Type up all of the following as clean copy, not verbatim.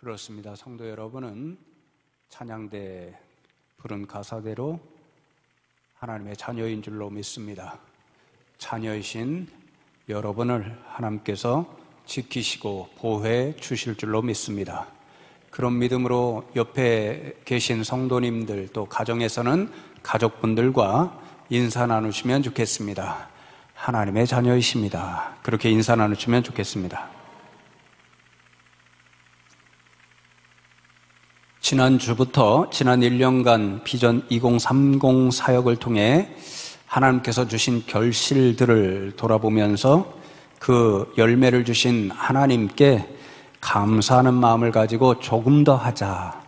그렇습니다. 성도 여러분은 찬양대 부른 가사대로 하나님의 자녀인 줄로 믿습니다. 자녀이신 여러분을 하나님께서 지키시고 보호해 주실 줄로 믿습니다. 그런 믿음으로 옆에 계신 성도님들 또 가정에서는 가족분들과 인사 나누시면 좋겠습니다. 하나님의 자녀이십니다. 그렇게 인사 나누시면 좋겠습니다. 지난주부터 지난 1년간 비전 2030 사역을 통해 하나님께서 주신 결실들을 돌아보면서 그 열매를 주신 하나님께 감사하는 마음을 가지고 조금 더 하자,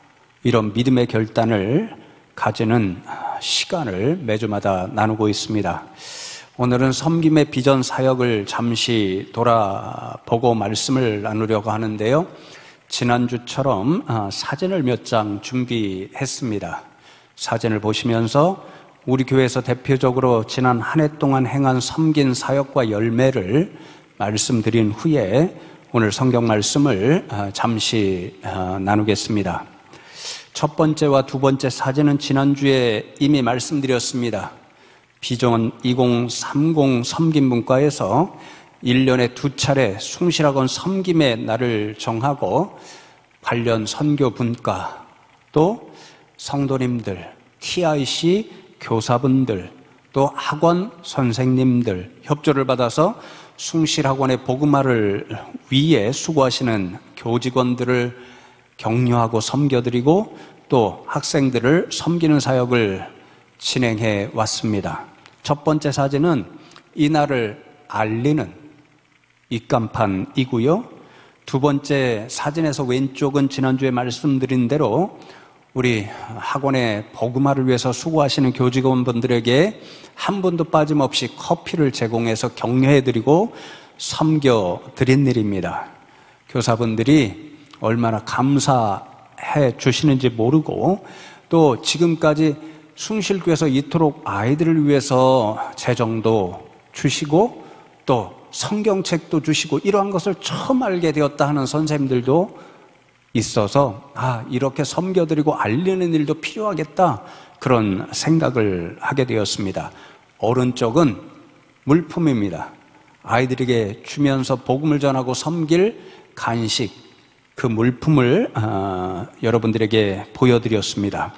이런 믿음의 결단을 가지는 시간을 매주마다 나누고 있습니다. 오늘은 섬김의 비전 사역을 잠시 돌아보고 말씀을 나누려고 하는데요. 지난주처럼 사진을 몇 장 준비했습니다. 사진을 보시면서 우리 교회에서 대표적으로 지난 한 해 동안 행한 섬긴 사역과 열매를 말씀드린 후에 오늘 성경 말씀을 잠시 나누겠습니다. 첫 번째와 두 번째 사진은 지난주에 이미 말씀드렸습니다. 비전 2030 섬김문과에서 1년에 2차례 숭실학원 섬김의 날을 정하고 관련 선교 분과 또 성도님들, TIC 교사분들, 또 학원 선생님들 협조를 받아서 숭실학원의 복음화를 위해 수고하시는 교직원들을 격려하고 섬겨드리고 또 학생들을 섬기는 사역을 진행해 왔습니다. 첫 번째 사진은 이날을 알리는 입간판이고요. 두 번째 사진에서 왼쪽은 지난주에 말씀드린 대로 우리 학원의 복음화를 위해서 수고하시는 교직원분들에게 한 분도 빠짐없이 커피를 제공해서 격려해드리고 섬겨드린 일입니다. 교사분들이 얼마나 감사해 주시는지 모르고 또 지금까지 숭실교에서 이토록 아이들을 위해서 재정도 주시고 또 성경책도 주시고 이러한 것을 처음 알게 되었다 하는 선생님들도 있어서 이렇게 섬겨드리고 알리는 일도 필요하겠다, 그런 생각을 하게 되었습니다. 오른쪽은 물품입니다. 아이들에게 주면서 복음을 전하고 섬길 간식, 그 물품을 여러분들에게 보여드렸습니다.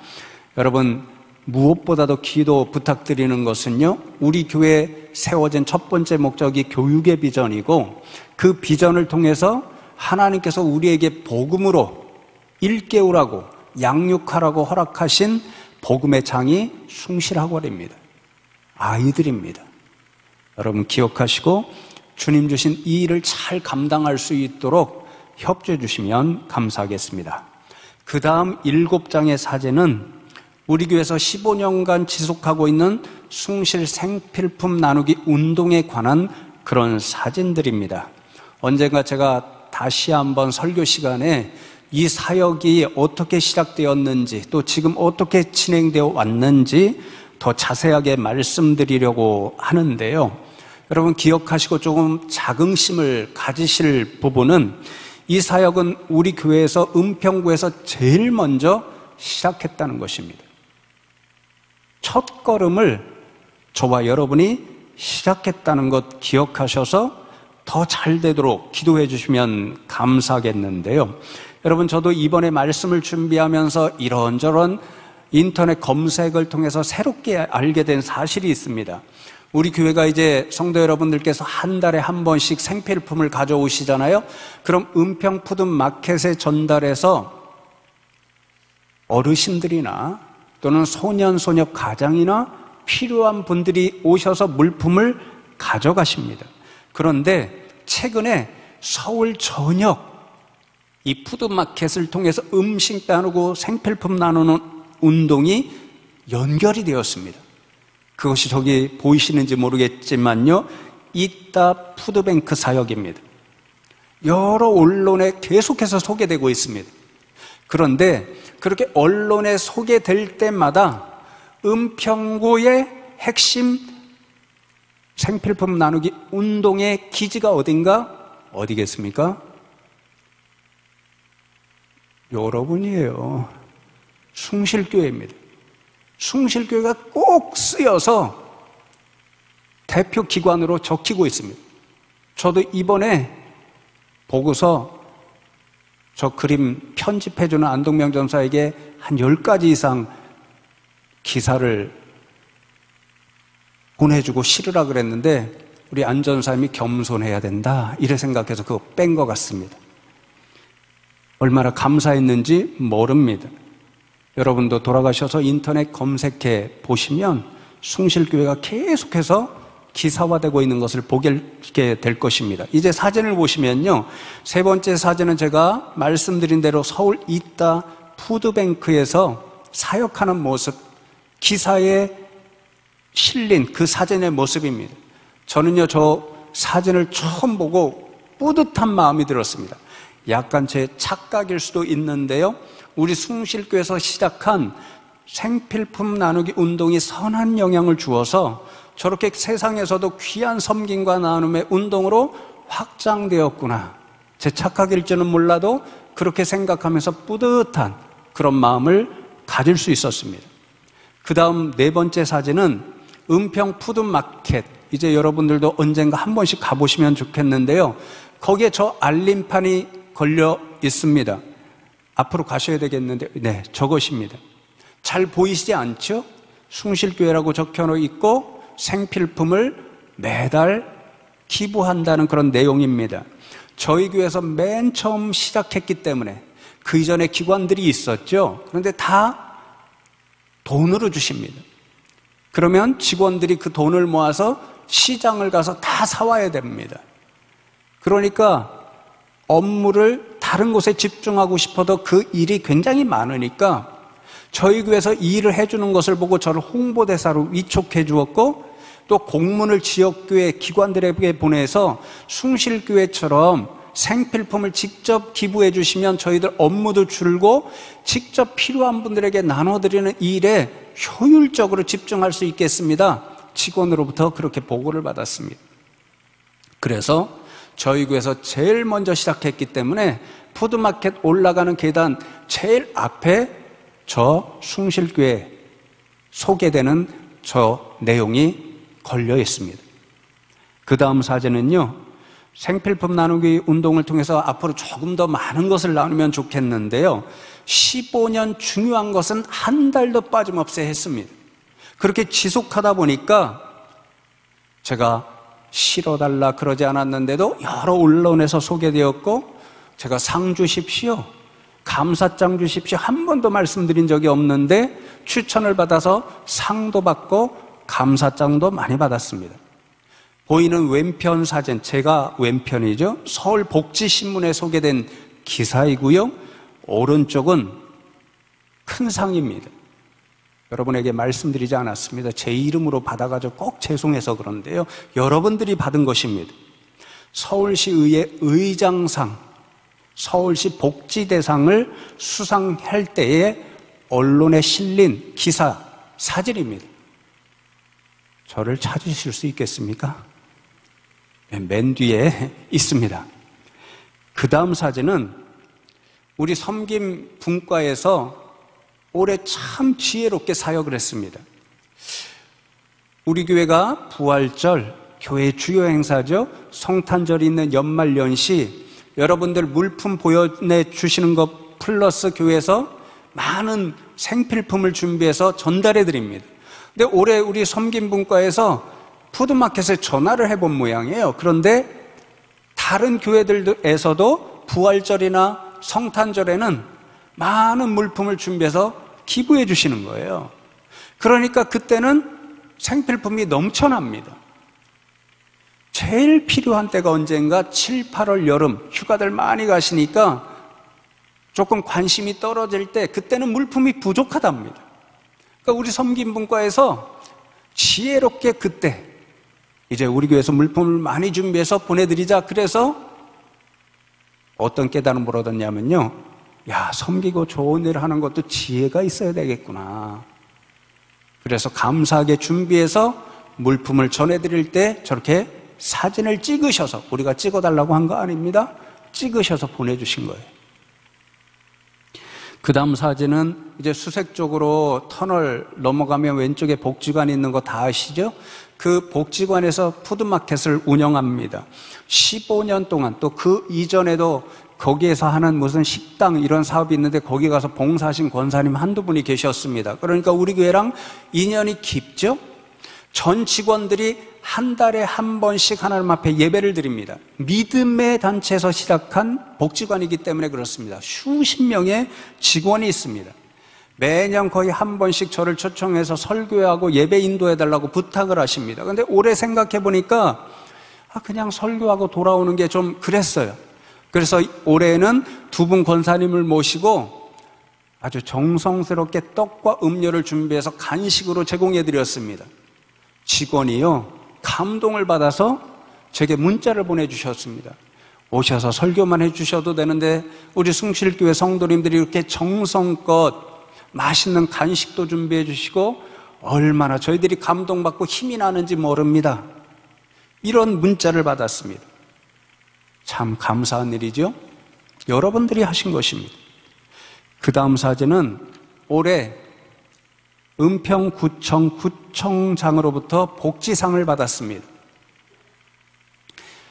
여러분, 무엇보다도 기도 부탁드리는 것은요, 우리 교회에 세워진 첫 번째 목적이 교육의 비전이고 그 비전을 통해서 하나님께서 우리에게 복음으로 일깨우라고 양육하라고 허락하신 복음의 장이 숭실학원입니다. 아이들입니다. 여러분 기억하시고 주님 주신 이 일을 잘 감당할 수 있도록 협조해 주시면 감사하겠습니다. 그 다음 7장의 사진은 우리 교회에서 15년간 지속하고 있는 숭실 생필품 나누기 운동에 관한 그런 사진들입니다. 언젠가 제가 다시 한번 설교 시간에 이 사역이 어떻게 시작되었는지 또 지금 어떻게 진행되어 왔는지 더 자세하게 말씀드리려고 하는데요. 여러분 기억하시고 조금 자긍심을 가지실 부분은 이 사역은 우리 교회에서 은평구에서 제일 먼저 시작했다는 것입니다. 첫 걸음을 저와 여러분이 시작했다는 것 기억하셔서 더 잘 되도록 기도해 주시면 감사하겠는데요. 여러분, 저도 이번에 말씀을 준비하면서 이런저런 인터넷 검색을 통해서 새롭게 알게 된 사실이 있습니다. 우리 교회가 이제 성도 여러분들께서 한 달에 한 번씩 생필품을 가져오시잖아요. 그럼 은평푸드마켓에 전달해서 어르신들이나 또는 소년소녀 가장이나 필요한 분들이 오셔서 물품을 가져가십니다. 그런데 최근에 서울 전역 이 푸드마켓을 통해서 음식 나누고 생필품 나누는 운동이 연결이 되었습니다. 그것이 저기 보이시는지 모르겠지만요, 이따 푸드뱅크 사역입니다. 여러 언론에 계속해서 소개되고 있습니다. 그런데 그렇게 언론에 소개될 때마다 은평구의 핵심 생필품 나누기 운동의 기지가 어딘가? 어디겠습니까? 여러분이에요. 숭실교회입니다. 숭실교회가 꼭 쓰여서 대표 기관으로 적히고 있습니다. 저도 이번에 보고서 저 그림 편집해주는 안동명 전사에게 한 10가지 이상 기사를 보내주고 실으라 그랬는데 우리 안 전사님이 겸손해야 된다 이래 생각해서 그거 뺀 것 같습니다. 얼마나 감사했는지 모릅니다. 여러분도 돌아가셔서 인터넷 검색해 보시면 숭실교회가 계속해서 기사화되고 있는 것을 보게 될 것입니다. 이제 사진을 보시면요, 세 번째 사진은 제가 말씀드린 대로 서울 이따 푸드뱅크에서 사역하는 모습, 기사에 실린 그 사진의 모습입니다. 저는요, 저 사진을 처음 보고 뿌듯한 마음이 들었습니다. 약간 제 착각일 수도 있는데요, 우리 숭실교에서 시작한 생필품 나누기 운동이 선한 영향을 주어서 저렇게 세상에서도 귀한 섬김과 나눔의 운동으로 확장되었구나. 제 착각일지는 몰라도 그렇게 생각하면서 뿌듯한 그런 마음을 가질 수 있었습니다. 그 다음 네 번째 사진은 은평 푸드마켓. 이제 여러분들도 언젠가 한 번씩 가보시면 좋겠는데요, 거기에 저 알림판이 걸려 있습니다. 앞으로 가셔야 되겠는데, 네, 저것입니다. 잘 보이시지 않죠? 숭실교회라고 적혀 있고 생필품을 매달 기부한다는 그런 내용입니다. 저희 교회에서 맨 처음 시작했기 때문에 그 이전에 기관들이 있었죠. 그런데 다 돈으로 주십니다. 그러면 직원들이 그 돈을 모아서 시장을 가서 다 사와야 됩니다. 그러니까 업무를 다른 곳에 집중하고 싶어도 그 일이 굉장히 많으니까 저희 교회에서 이 일을 해주는 것을 보고 저를 홍보대사로 위촉해 주었고, 또 공문을 지역교회 기관들에게 보내서 숭실교회처럼 생필품을 직접 기부해 주시면 저희들 업무도 줄고 직접 필요한 분들에게 나눠드리는 일에 효율적으로 집중할 수 있겠습니다. 직원으로부터 그렇게 보고를 받았습니다. 그래서 저희 교회에서 제일 먼저 시작했기 때문에 푸드마켓 올라가는 계단 제일 앞에 저 숭실교회 소개되는 저 내용이 걸려 있습니다. 그 다음 사진은요, 생필품 나누기 운동을 통해서 앞으로 조금 더 많은 것을 나누면 좋겠는데요, 15년 중요한 것은 한 달도 빠짐없이 했습니다. 그렇게 지속하다 보니까 제가 실어달라 그러지 않았는데도 여러 언론에서 소개되었고, 제가 상 주십시오, 감사장 주십시오 한 번도 말씀드린 적이 없는데 추천을 받아서 상도 받고 감사장도 많이 받았습니다. 보이는 왼편 사진, 제가 왼편이죠. 서울복지신문에 소개된 기사이고요, 오른쪽은 큰 상입니다. 여러분에게 말씀드리지 않았습니다. 제 이름으로 받아가지고 꼭 죄송해서 그런데요, 여러분들이 받은 것입니다. 서울시의회 의장상, 서울시 복지대상을 수상할 때에 언론에 실린 기사 사진입니다. 저를 찾으실 수 있겠습니까? 맨 뒤에 있습니다. 그 다음 사진은 우리 섬김 분과에서 올해 참 지혜롭게 사역을 했습니다. 우리 교회가 부활절, 교회 주요 행사죠. 성탄절이 있는 연말연시 여러분들 물품 보내주시는 것 플러스 교회에서 많은 생필품을 준비해서 전달해 드립니다. 근데 올해 우리 섬김분과에서 푸드마켓에 전화를 해본 모양이에요. 그런데 다른 교회들에서도 부활절이나 성탄절에는 많은 물품을 준비해서 기부해 주시는 거예요. 그러니까 그때는 생필품이 넘쳐납니다. 제일 필요한 때가 언젠가 7, 8월 여름 휴가들 많이 가시니까 조금 관심이 떨어질 때 그때는 물품이 부족하답니다. 그러니까 우리 섬김분과에서 지혜롭게 그때 이제 우리 교회에서 물품을 많이 준비해서 보내드리자. 그래서 어떤 깨달음을 얻었냐면요, 야, 섬기고 좋은 일을 하는 것도 지혜가 있어야 되겠구나. 그래서 감사하게 준비해서 물품을 전해드릴 때 저렇게 사진을 찍으셔서, 우리가 찍어달라고 한 거 아닙니다. 찍으셔서 보내주신 거예요. 그 다음 사진은 이제 수색 쪽으로 터널 넘어가면 왼쪽에 복지관 있는 거 다 아시죠? 그 복지관에서 푸드마켓을 운영합니다. 15년 동안, 또 그 이전에도 거기에서 하는 무슨 식당 이런 사업이 있는데 거기 가서 봉사하신 권사님 한두 분이 계셨습니다. 그러니까 우리 교회랑 인연이 깊죠? 전 직원들이 한 달에 한 번씩 하나님 앞에 예배를 드립니다. 믿음의 단체에서 시작한 복지관이기 때문에 그렇습니다. 수십 명의 직원이 있습니다. 매년 거의 한 번씩 저를 초청해서 설교하고 예배 인도해달라고 부탁을 하십니다. 그런데 올해 생각해 보니까 그냥 설교하고 돌아오는 게 좀 그랬어요. 그래서 올해는 두 분 권사님을 모시고 아주 정성스럽게 떡과 음료를 준비해서 간식으로 제공해 드렸습니다. 직원이요, 감동을 받아서 제게 문자를 보내주셨습니다. 오셔서 설교만 해주셔도 되는데 우리 숭실교회 성도님들이 이렇게 정성껏 맛있는 간식도 준비해 주시고 얼마나 저희들이 감동받고 힘이 나는지 모릅니다. 이런 문자를 받았습니다. 참 감사한 일이죠. 여러분들이 하신 것입니다. 그 다음 사진은 올해 은평구청 구청장으로부터 복지상을 받았습니다.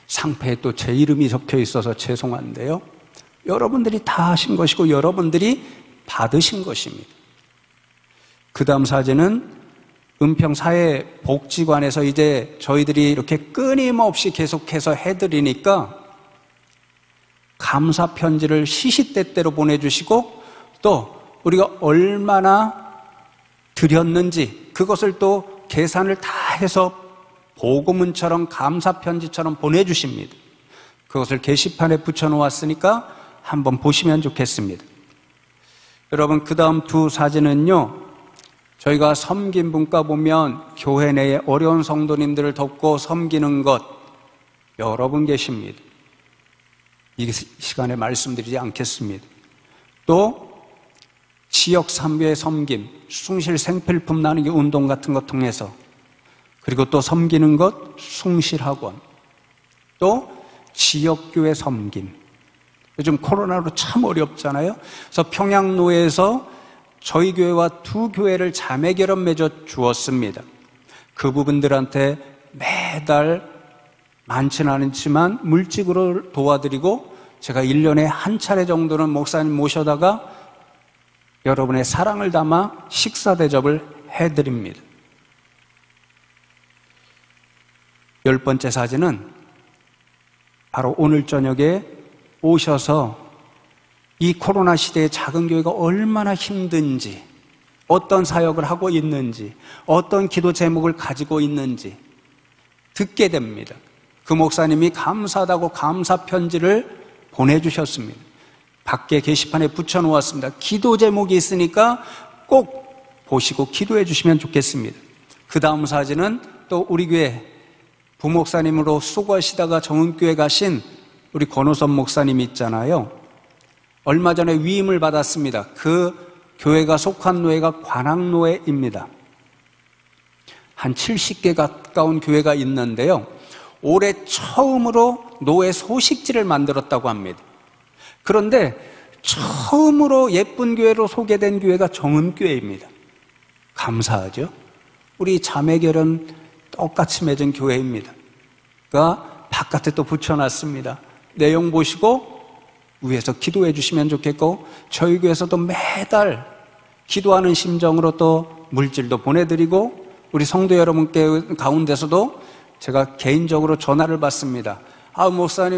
상패에 또 제 이름이 적혀 있어서 죄송한데요, 여러분들이 다 하신 것이고 여러분들이 받으신 것입니다. 그 다음 사진은 은평사회복지관에서 이제 저희들이 이렇게 끊임없이 계속해서 해드리니까 감사 편지를 시시때때로 보내주시고 또 우리가 얼마나 드렸는지 그것을 또 계산을 다 해서 보고문처럼 감사 편지처럼 보내주십니다. 그것을 게시판에 붙여놓았으니까 한번 보시면 좋겠습니다. 여러분, 그 다음 두 사진은요, 저희가 섬긴 분과 보면 교회 내에 어려운 성도님들을 돕고 섬기는 것 여러 분 계십니다. 이 시간에 말씀드리지 않겠습니다. 또 지역 산부의 섬김, 숭실 생필품 나누기 운동 같은 것 통해서, 그리고 또 섬기는 것 숭실학원, 또 지역교회 섬김. 요즘 코로나로 참 어렵잖아요. 그래서 평양로에서 저희 교회와 두 교회를 자매 결혼 맺어 주었습니다. 그 부분들한테 매달 많지는 않지만 물질으로 도와드리고 제가 1년에 한 차례 정도는 목사님 모셔다가 여러분의 사랑을 담아 식사 대접을 해드립니다. 10번째 사진은 바로 오늘 저녁에 오셔서 이 코로나 시대에 작은 교회가 얼마나 힘든지, 어떤 사역을 하고 있는지, 어떤 기도 제목을 가지고 있는지 듣게 됩니다. 그 목사님이 감사하다고 감사 편지를 보내주셨습니다. 밖에 게시판에 붙여놓았습니다. 기도 제목이 있으니까 꼭 보시고 기도해 주시면 좋겠습니다. 그 다음 사진은 또 우리 교회 부목사님으로 수고하시다가 정은교회 가신 우리 권호선 목사님 있잖아요. 얼마 전에 위임을 받았습니다. 그 교회가 속한 노예가 관악노예입니다. 한 70개 가까운 교회가 있는데요, 올해 처음으로 노예 소식지를 만들었다고 합니다. 그런데 처음으로 예쁜 교회로 소개된 교회가 정은교회입니다. 감사하죠? 우리 자매결은 똑같이 맺은 교회입니다. 그러니까 바깥에 또 붙여놨습니다. 내용 보시고 위에서 기도해 주시면 좋겠고, 저희 교회에서도 매달 기도하는 심정으로 또 물질도 보내드리고, 우리 성도 여러분께 가운데서도 제가 개인적으로 전화를 받습니다.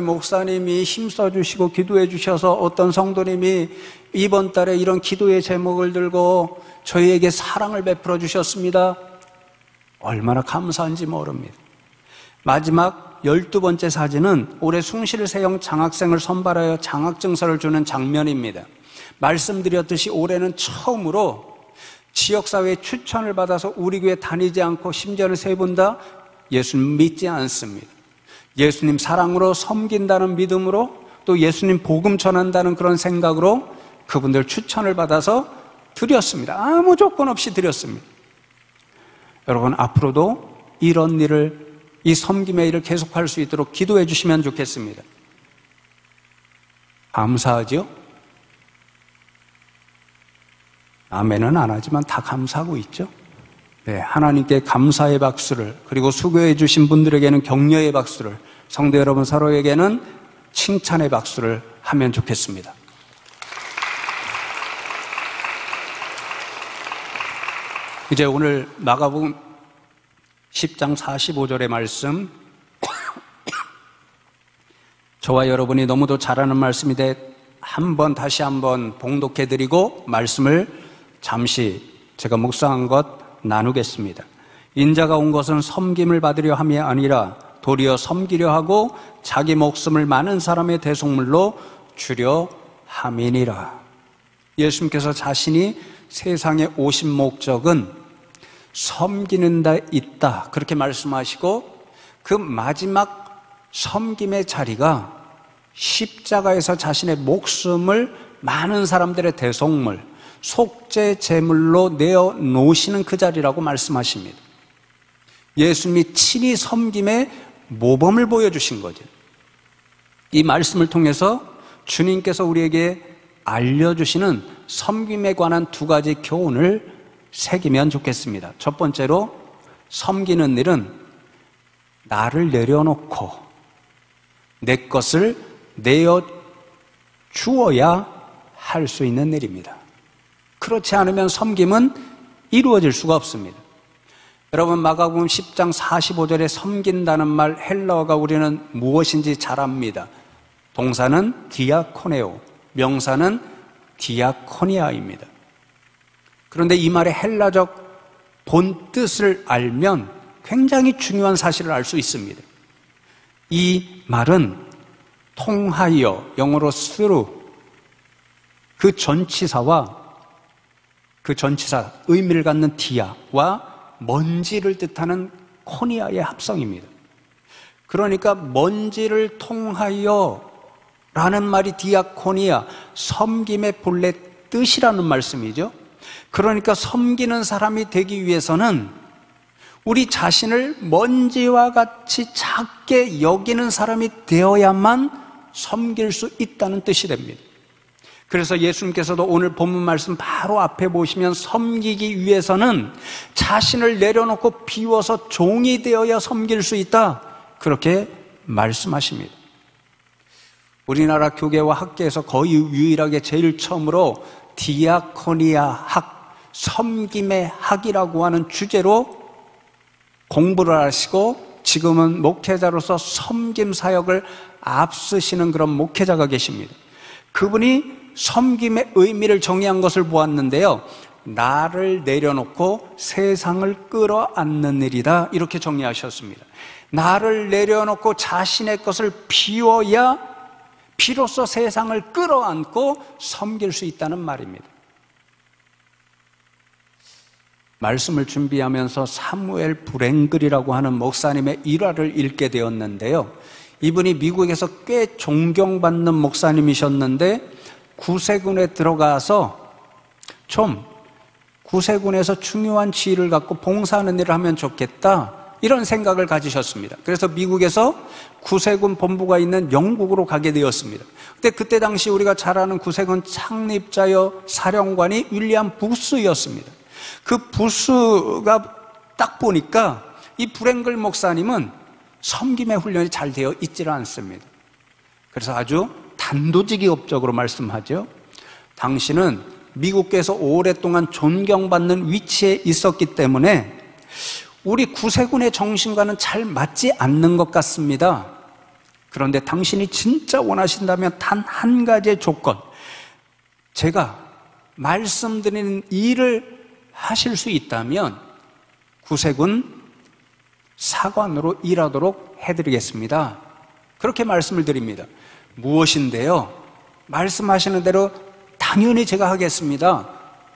목사님이 힘써 주시고 기도해 주셔서 어떤 성도님이 이번 달에 이런 기도의 제목을 들고 저희에게 사랑을 베풀어 주셨습니다. 얼마나 감사한지 모릅니다. 마지막 12번째 사진은 올해 숭실세형 장학생을 선발하여 장학증서를 주는 장면입니다. 말씀드렸듯이 올해는 처음으로 지역사회의 추천을 받아서 우리 교회 다니지 않고 심지어는 세 분 다 예수님 믿지 않습니다. 예수님 사랑으로 섬긴다는 믿음으로, 또 예수님 복음 전한다는 그런 생각으로 그분들 추천을 받아서 드렸습니다. 아무 조건 없이 드렸습니다. 여러분, 앞으로도 이런 일을, 이 섬김의 일을 계속할 수 있도록 기도해 주시면 좋겠습니다. 감사하죠? 아멘은 안 하지만 다 감사하고 있죠. 네, 하나님께 감사의 박수를, 그리고 수고해 주신 분들에게는 격려의 박수를, 성도 여러분 서로에게는 칭찬의 박수를 하면 좋겠습니다. 이제 오늘 마가복음 10장 45절의 말씀, 저와 여러분이 너무도 잘 아는 말씀인데 다시 한번 봉독해드리고 말씀을 잠시 제가 묵상한 것 나누겠습니다. 인자가 온 것은 섬김을 받으려 함이 아니라 도리어 섬기려 하고 자기 목숨을 많은 사람의 대속물로 주려 함이니라. 예수님께서 자신이 세상에 오신 목적은 섬기는 데 있다, 그렇게 말씀하시고, 그 마지막 섬김의 자리가 십자가에서 자신의 목숨을 많은 사람들의 대속물, 속죄 제물로 내어 놓으시는 그 자리라고 말씀하십니다. 예수님이 친히 섬김의 모범을 보여주신 거죠. 이 말씀을 통해서 주님께서 우리에게 알려주시는 섬김에 관한 두 가지 교훈을 새기면 좋겠습니다. 첫 번째로, 섬기는 일은 나를 내려놓고 내 것을 내어 주어야 할 수 있는 일입니다. 그렇지 않으면 섬김은 이루어질 수가 없습니다. 여러분, 마가복음 10장 45절에 섬긴다는 말, 헬라어가 우리는 무엇인지 잘 압니다. 동사는 디아코네오, 명사는 디아코니아입니다. 그런데 이 말의 헬라적 본뜻을 알면 굉장히 중요한 사실을 알 수 있습니다. 이 말은 통하여, 영어로 through, 그 전치사 의미를 갖는 디아와 먼지를 뜻하는 코니아의 합성입니다. 그러니까 먼지를 통하여 라는 말이 디아코니아, 섬김의 본래 뜻이라는 말씀이죠. 그러니까 섬기는 사람이 되기 위해서는 우리 자신을 먼지와 같이 작게 여기는 사람이 되어야만 섬길 수 있다는 뜻이 됩니다. 그래서 예수님께서도 오늘 본문 말씀 바로 앞에 보시면 섬기기 위해서는 자신을 내려놓고 비워서 종이 되어야 섬길 수 있다, 그렇게 말씀하십니다. 우리나라 교계와 학계에서 거의 유일하게 제일 처음으로 디아코니아 학, 섬김의 학이라고 하는 주제로 공부를 하시고 지금은 목회자로서 섬김 사역을 앞서시는 그런 목회자가 계십니다. 그분이 섬김의 의미를 정의한 것을 보았는데요, 나를 내려놓고 세상을 끌어안는 일이다, 이렇게 정의하셨습니다. 나를 내려놓고 자신의 것을 비워야 비로소 세상을 끌어안고 섬길 수 있다는 말입니다. 말씀을 준비하면서 사무엘 브랭글이라고 하는 목사님의 일화를 읽게 되었는데요, 이분이 미국에서 꽤 존경받는 목사님이셨는데 구세군에 들어가서 좀 구세군에서 중요한 지위를 갖고 봉사하는 일을 하면 좋겠다, 이런 생각을 가지셨습니다. 그래서 미국에서 구세군 본부가 있는 영국으로 가게 되었습니다. 근데 그때 당시 우리가 잘 아는 구세군 창립자여 사령관이 윌리엄 부스였습니다. 그 부스가 딱 보니까 이 브랭글 목사님은 섬김의 훈련이 잘 되어 있지는 않습니다. 그래서 아주 단도직입적으로 말씀하죠. 당신은 미국에서 오랫동안 존경받는 위치에 있었기 때문에 우리 구세군의 정신과는 잘 맞지 않는 것 같습니다. 그런데 당신이 진짜 원하신다면 단 한 가지의 조건, 제가 말씀드리는 일을 하실 수 있다면 구세군 사관으로 일하도록 해드리겠습니다, 그렇게 말씀을 드립니다. 무엇인데요? 말씀하시는 대로 당연히 제가 하겠습니다,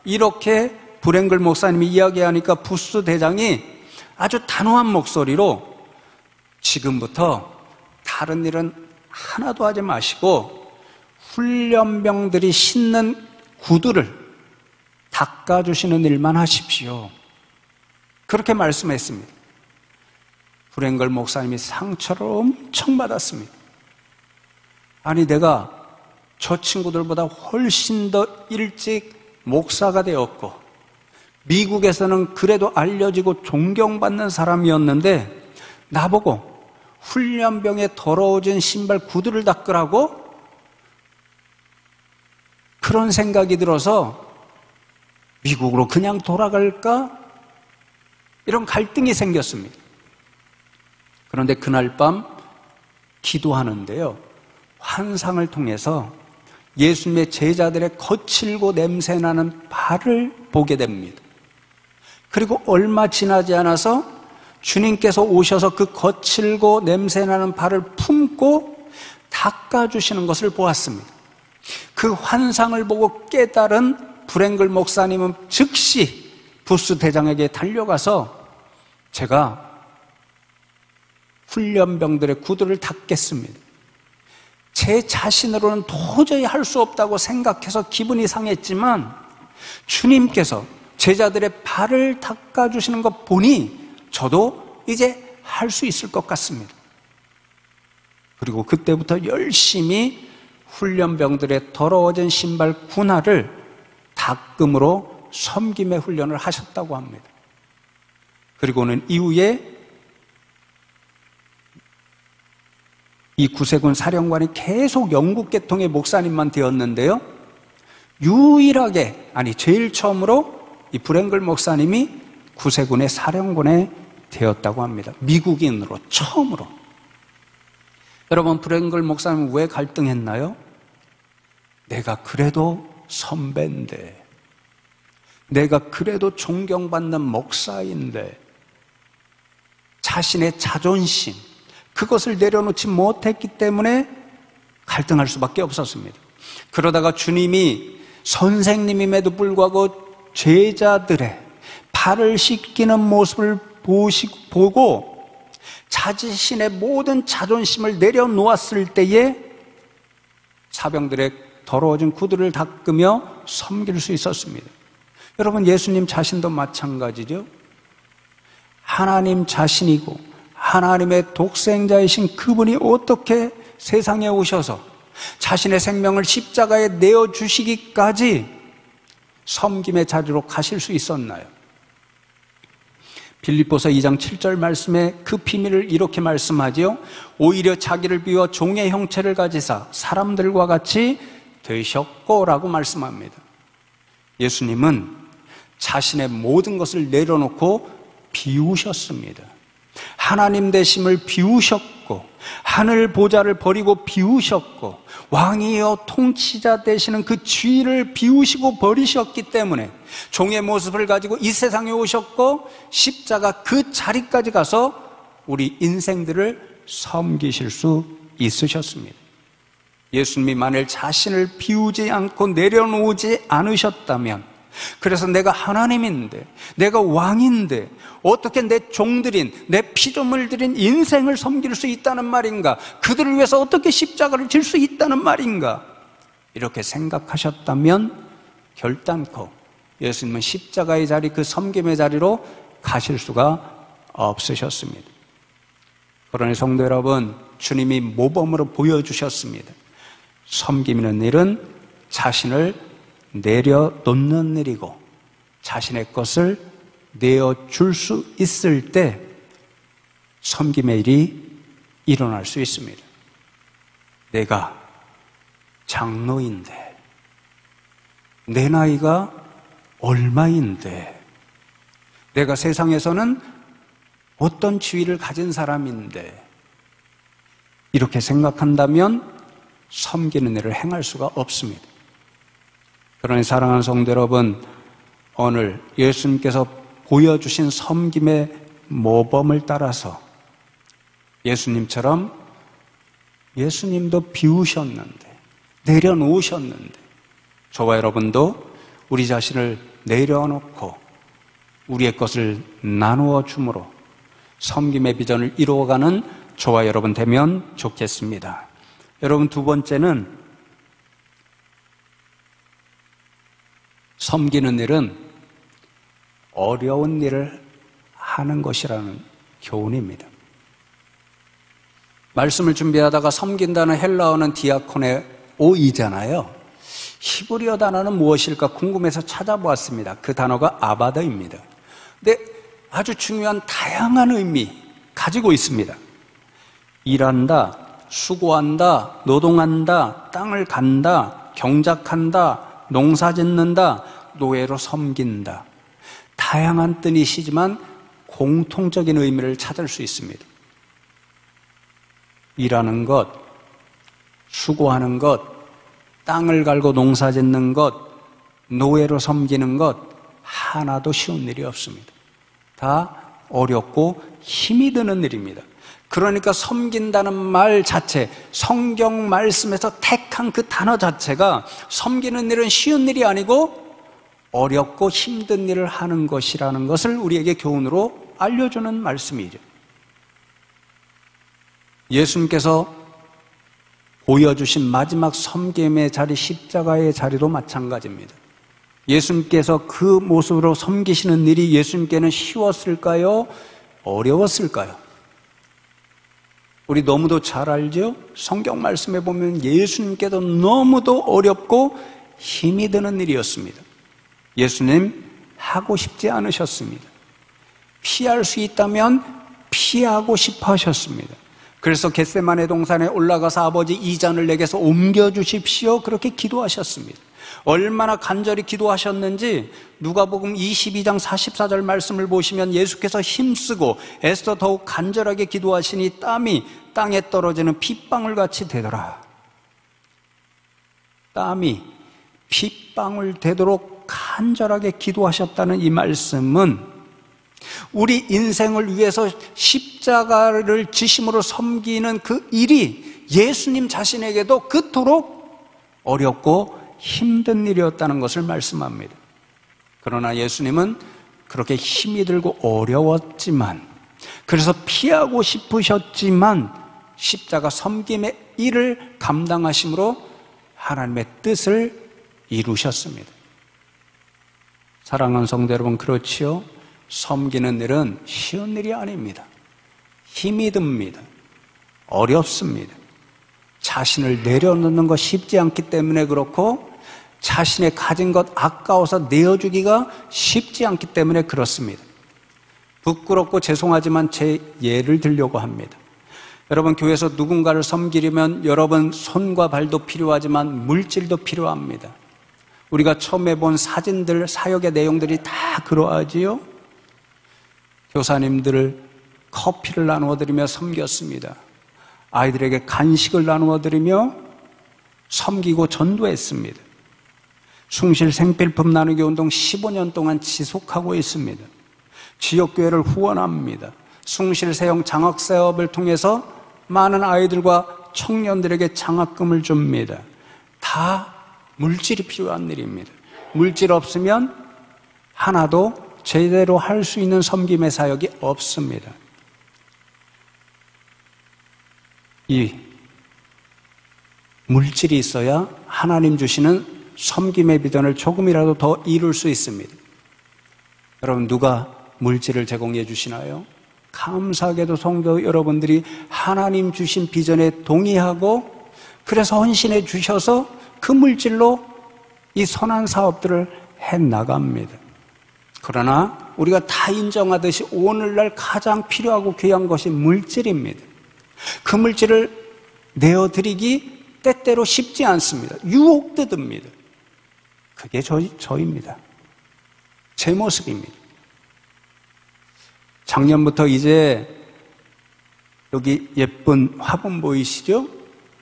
이렇게 브랭글 목사님이 이야기하니까 부스 대장이 아주 단호한 목소리로 지금부터 다른 일은 하나도 하지 마시고 훈련병들이 신는 구두를 닦아주시는 일만 하십시오, 그렇게 말씀했습니다. 브랭글 목사님이 상처를 엄청 받았습니다. 아니, 내가 저 친구들보다 훨씬 더 일찍 목사가 되었고 미국에서는 그래도 알려지고 존경받는 사람이었는데 나보고 훈련병에 더러워진 신발 구두를 닦으라고? 그런 생각이 들어서 미국으로 그냥 돌아갈까? 이런 갈등이 생겼습니다. 그런데 그날 밤 기도하는데요, 환상을 통해서 예수님의 제자들의 거칠고 냄새나는 발을 보게 됩니다. 그리고 얼마 지나지 않아서 주님께서 오셔서 그 거칠고 냄새나는 발을 품고 닦아주시는 것을 보았습니다. 그 환상을 보고 깨달은 브랭글 목사님은 즉시 부스 대장에게 달려가서 제가 훈련병들의 구두를 닦겠습니다. 제 자신으로는 도저히 할 수 없다고 생각해서 기분이 상했지만 주님께서 제자들의 발을 닦아주시는 것 보니 저도 이제 할 수 있을 것 같습니다. 그리고 그때부터 열심히 훈련병들의 더러워진 신발 군화를 닦음으로 섬김의 훈련을 하셨다고 합니다. 그리고는 이후에 이 구세군 사령관이 계속 영국 계통의 목사님만 되었는데요, 유일하게, 아니 제일 처음으로 이 브랭글 목사님이 구세군의 사령관에 되었다고 합니다. 미국인으로 처음으로. 여러분, 브랭글 목사님은 왜 갈등했나요? 내가 그래도 선배인데, 내가 그래도 존경받는 목사인데 자신의 자존심, 그것을 내려놓지 못했기 때문에 갈등할 수밖에 없었습니다. 그러다가 주님이 선생님임에도 불구하고 제자들의 발을 씻기는 모습을 보고 자신의 모든 자존심을 내려놓았을 때에 사병들의 더러워진 구두를 닦으며 섬길 수 있었습니다. 여러분, 예수님 자신도 마찬가지죠. 하나님 자신이고 하나님의 독생자이신 그분이 어떻게 세상에 오셔서 자신의 생명을 십자가에 내어주시기까지 섬김의 자리로 가실 수 있었나요? 빌립보서 2장 7절 말씀에 그 비밀을 이렇게 말씀하지요. 오히려 자기를 비워 종의 형체를 가지사 사람들과 같이 되셨고 라고 말씀합니다. 예수님은 자신의 모든 것을 내려놓고 비우셨습니다. 하나님 되심을 비우셨고 하늘 보좌를 버리고 비우셨고 왕이여 통치자 되시는 그 지위를 비우시고 버리셨기 때문에 종의 모습을 가지고 이 세상에 오셨고 십자가 그 자리까지 가서 우리 인생들을 섬기실 수 있으셨습니다. 예수님이 만일 자신을 비우지 않고 내려놓지 않으셨다면, 그래서 내가 하나님인데, 내가 왕인데 어떻게 내 종들인, 내 피조물 들인 인생을 섬길 수 있다는 말인가? 그들을 위해서 어떻게 십자가를 질 수 있다는 말인가? 이렇게 생각하셨다면 결단코 예수님은 십자가의 자리, 그 섬김의 자리로 가실 수가 없으셨습니다. 그러니 성도 여러분, 주님이 모범으로 보여주셨습니다. 섬기는 일은 자신을 내려놓는 일이고 자신의 것을 내어줄 수 있을 때 섬김의 일이 일어날 수 있습니다. 내가 장로인데, 내 나이가 얼마인데, 내가 세상에서는 어떤 지위를 가진 사람인데, 이렇게 생각한다면 섬기는 일을 행할 수가 없습니다. 그러니 사랑하는 성도 여러분, 오늘 예수님께서 보여주신 섬김의 모범을 따라서 예수님처럼, 예수님도 비우셨는데, 내려놓으셨는데, 저와 여러분도 우리 자신을 내려놓고 우리의 것을 나누어 줌으로 섬김의 비전을 이루어가는 저와 여러분 되면 좋겠습니다. 여러분, 두 번째는 섬기는 일은 어려운 일을 하는 것이라는 교훈입니다. 말씀을 준비하다가 섬긴다는 헬라어는 디아코네 오이잖아요. 히브리어 단어는 무엇일까 궁금해서 찾아보았습니다. 그 단어가 아바다입니다. 근데 아주 중요한 다양한 의미 가지고 있습니다. 일한다, 수고한다, 노동한다, 땅을 간다, 경작한다, 농사 짓는다, 노예로 섬긴다. 다양한 뜻이지만 공통적인 의미를 찾을 수 있습니다. 일하는 것, 수고하는 것, 땅을 갈고 농사 짓는 것, 노예로 섬기는 것 하나도 쉬운 일이 없습니다. 다 어렵고 힘이 드는 일입니다. 그러니까 섬긴다는 말 자체, 성경 말씀에서 택한 그 단어 자체가 섬기는 일은 쉬운 일이 아니고 어렵고 힘든 일을 하는 것이라는 것을 우리에게 교훈으로 알려주는 말씀이죠. 예수님께서 보여주신 마지막 섬김의 자리, 십자가의 자리도 마찬가지입니다. 예수님께서 그 모습으로 섬기시는 일이 예수님께는 쉬웠을까요? 어려웠을까요? 우리 너무도 잘 알죠? 성경 말씀에 보면 예수님께도 너무도 어렵고 힘이 드는 일이었습니다. 예수님 하고 싶지 않으셨습니다. 피할 수 있다면 피하고 싶어 하셨습니다. 그래서 겟세마네 동산에 올라가서 아버지 이 잔을 내게서 옮겨주십시오 그렇게 기도하셨습니다. 얼마나 간절히 기도하셨는지 누가복음 22장 44절 말씀을 보시면 예수께서 힘쓰고 애써 더욱 간절하게 기도하시니 땀이 땅에 떨어지는 핏방울 같이 되더라. 땀이 핏방울 되도록 간절하게 기도하셨다는 이 말씀은 우리 인생을 위해서 십자가를 지심으로 섬기는 그 일이 예수님 자신에게도 그토록 어렵고 힘든 일이었다는 것을 말씀합니다. 그러나 예수님은 그렇게 힘이 들고 어려웠지만, 그래서 피하고 싶으셨지만 십자가 섬김의 일을 감당하심으로 하나님의 뜻을 이루셨습니다. 사랑하는 성도 여러분, 그렇지요? 섬기는 일은 쉬운 일이 아닙니다. 힘이 듭니다. 어렵습니다. 자신을 내려놓는 것 쉽지 않기 때문에 그렇고, 자신의 가진 것 아까워서 내어주기가 쉽지 않기 때문에 그렇습니다. 부끄럽고 죄송하지만 제 예를 들려고 합니다. 여러분, 교회에서 누군가를 섬기려면 여러분 손과 발도 필요하지만 물질도 필요합니다. 우리가 처음에 본 사진들, 사역의 내용들이 다 그러하지요. 교사님들을 커피를 나누어드리며 섬겼습니다. 아이들에게 간식을 나누어드리며 섬기고 전도했습니다. 숭실 생필품 나누기 운동 15년 동안 지속하고 있습니다. 지역교회를 후원합니다. 숭실 세형 장학사업을 통해서 많은 아이들과 청년들에게 장학금을 줍니다. 다 물질이 필요한 일입니다. 물질 없으면 하나도 제대로 할 수 있는 섬김의 사역이 없습니다. 이 물질이 있어야 하나님 주시는 섬김의 비전을 조금이라도 더 이룰 수 있습니다. 여러분, 누가 물질을 제공해 주시나요? 감사하게도 성도 여러분들이 하나님 주신 비전에 동의하고 그래서 헌신해 주셔서 그 물질로 이 선한 사업들을 해나갑니다. 그러나 우리가 다 인정하듯이 오늘날 가장 필요하고 귀한 것이 물질입니다. 그 물질을 내어드리기 때때로 쉽지 않습니다. 유혹도 듭니다. 그게 저입니다. 제 모습입니다. 작년부터 이제 여기 예쁜 화분 보이시죠?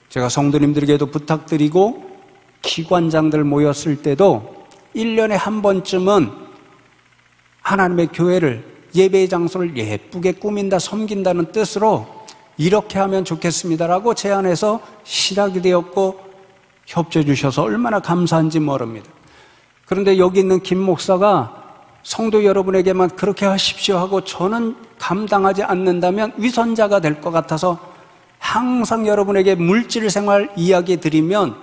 제가 성도님들에게도 부탁드리고 기관장들 모였을 때도 1년에 한 번쯤은 하나님의 교회를, 예배의 장소를 예쁘게 꾸민다, 섬긴다는 뜻으로 이렇게 하면 좋겠습니다라고 제안해서 시작이 되었고 협조해 주셔서 얼마나 감사한지 모릅니다. 그런데 여기 있는 김 목사가 성도 여러분에게만 그렇게 하십시오 하고 저는 감당하지 않는다면 위선자가 될 것 같아서 항상 여러분에게 물질 생활 이야기 드리면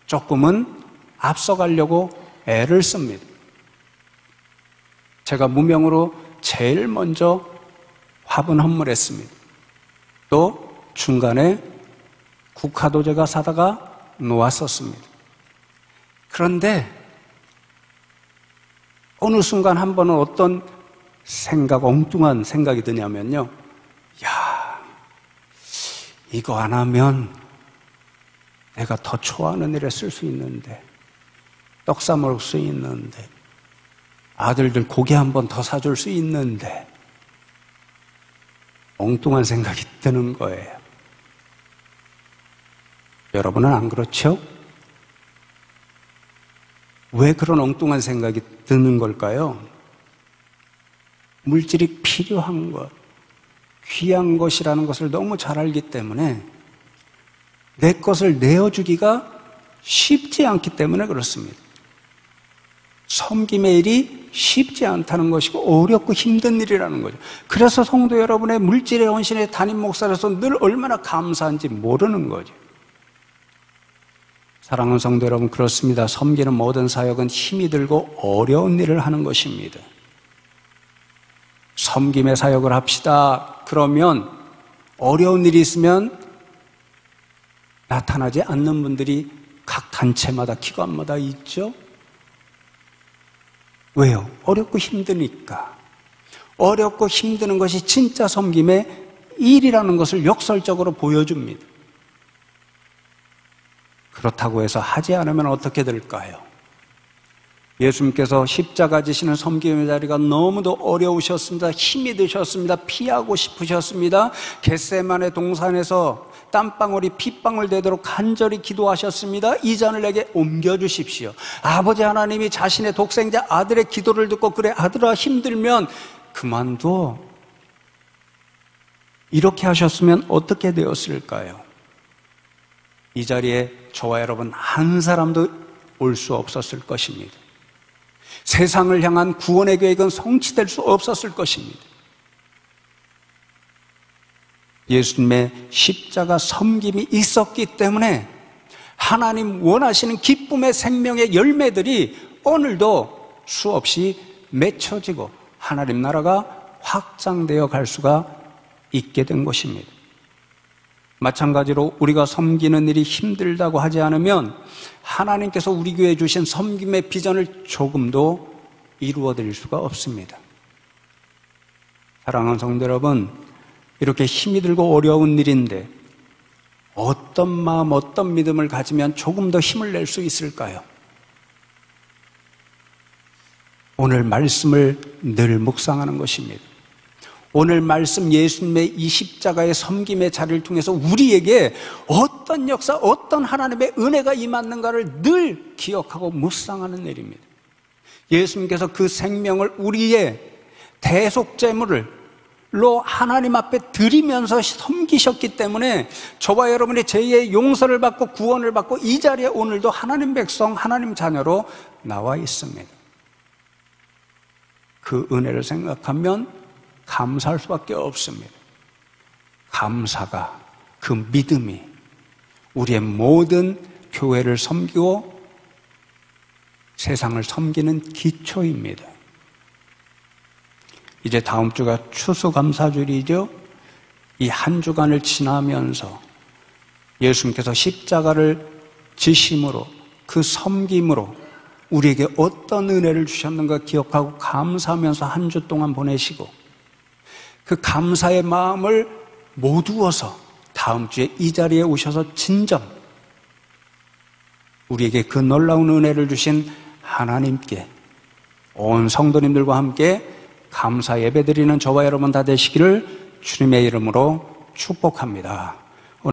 조금은 앞서가려고 애를 씁니다. 제가 무명으로 제일 먼저 화분 헌물했습니다. 또 중간에 국화도 제가 사다가 놓았었습니다. 그런데 어느 순간 한 번은 어떤 엉뚱한 생각이 드냐면요. 야, 이거 안 하면 내가 더 좋아하는 일에 쓸 수 있는데, 떡 사 먹을 수 있는데, 아들들 고기 한 번 더 사줄 수 있는데, 엉뚱한 생각이 드는 거예요. 여러분은 안 그렇죠? 왜 그런 엉뚱한 생각이 드는 걸까요? 물질이 필요한 것, 귀한 것이라는 것을 너무 잘 알기 때문에 내 것을 내어주기가 쉽지 않기 때문에 그렇습니다. 섬김의 일이 쉽지 않다는 것이고 어렵고 힘든 일이라는 거죠. 그래서 성도 여러분의 물질의 헌신의 담임 목사로서 늘 얼마나 감사한지 모르는 거죠. 사랑하는 성도 여러분, 그렇습니다. 섬기는 모든 사역은 힘이 들고 어려운 일을 하는 것입니다. 섬김의 사역을 합시다. 그러면 어려운 일이 있으면 나타나지 않는 분들이 각 단체마다 기관마다 있죠. 왜요? 어렵고 힘드니까. 어렵고 힘드는 것이 진짜 섬김의 일이라는 것을 역설적으로 보여줍니다. 그렇다고 해서 하지 않으면 어떻게 될까요? 예수님께서 십자가 지시는 섬김의 자리가 너무도 어려우셨습니다. 힘이 드셨습니다. 피하고 싶으셨습니다. 겟세마네 동산에서 땀방울이 핏방울 되도록 간절히 기도하셨습니다. 이 잔을 내게 옮겨주십시오. 아버지 하나님이 자신의 독생자 아들의 기도를 듣고, 그래 아들아 힘들면 그만둬, 이렇게 하셨으면 어떻게 되었을까요? 이 자리에 저와 여러분 한 사람도 올 수 없었을 것입니다. 세상을 향한 구원의 계획은 성취될 수 없었을 것입니다. 예수님의 십자가 섬김이 있었기 때문에 하나님 원하시는 기쁨의 생명의 열매들이 오늘도 수없이 맺혀지고 하나님 나라가 확장되어 갈 수가 있게 된 것입니다. 마찬가지로 우리가 섬기는 일이 힘들다고 하지 않으면 하나님께서 우리 교회에 주신 섬김의 비전을 조금도 이루어드릴 수가 없습니다. 사랑하는 성도 여러분, 이렇게 힘이 들고 어려운 일인데 어떤 마음, 어떤 믿음을 가지면 조금 더 힘을 낼 수 있을까요? 오늘 말씀을 늘 묵상하는 것입니다. 오늘 말씀 예수님의 이 십자가의 섬김의 자리를 통해서 우리에게 어떤 역사, 어떤 하나님의 은혜가 임했는가를 늘 기억하고 묵상하는 일입니다. 예수님께서 그 생명을 우리의 대속제물로 하나님 앞에 드리면서 섬기셨기 때문에 저와 여러분이 죄의 용서를 받고 구원을 받고 이 자리에 오늘도 하나님 백성, 하나님 자녀로 나와 있습니다. 그 은혜를 생각하면 감사할 수밖에 없습니다. 감사가, 그 믿음이 우리의 모든 교회를 섬기고 세상을 섬기는 기초입니다. 이제 다음 주가 추수감사주일이죠. 이 한 주간을 지나면서 예수님께서 십자가를 지심으로, 그 섬김으로 우리에게 어떤 은혜를 주셨는가 기억하고 감사하면서 한 주 동안 보내시고, 그 감사의 마음을 모두어서 다음 주에 이 자리에 오셔서 진정 우리에게 그 놀라운 은혜를 주신 하나님께 온 성도님들과 함께 감사 예배드리는 저와 여러분 다 되시기를 주님의 이름으로 축복합니다.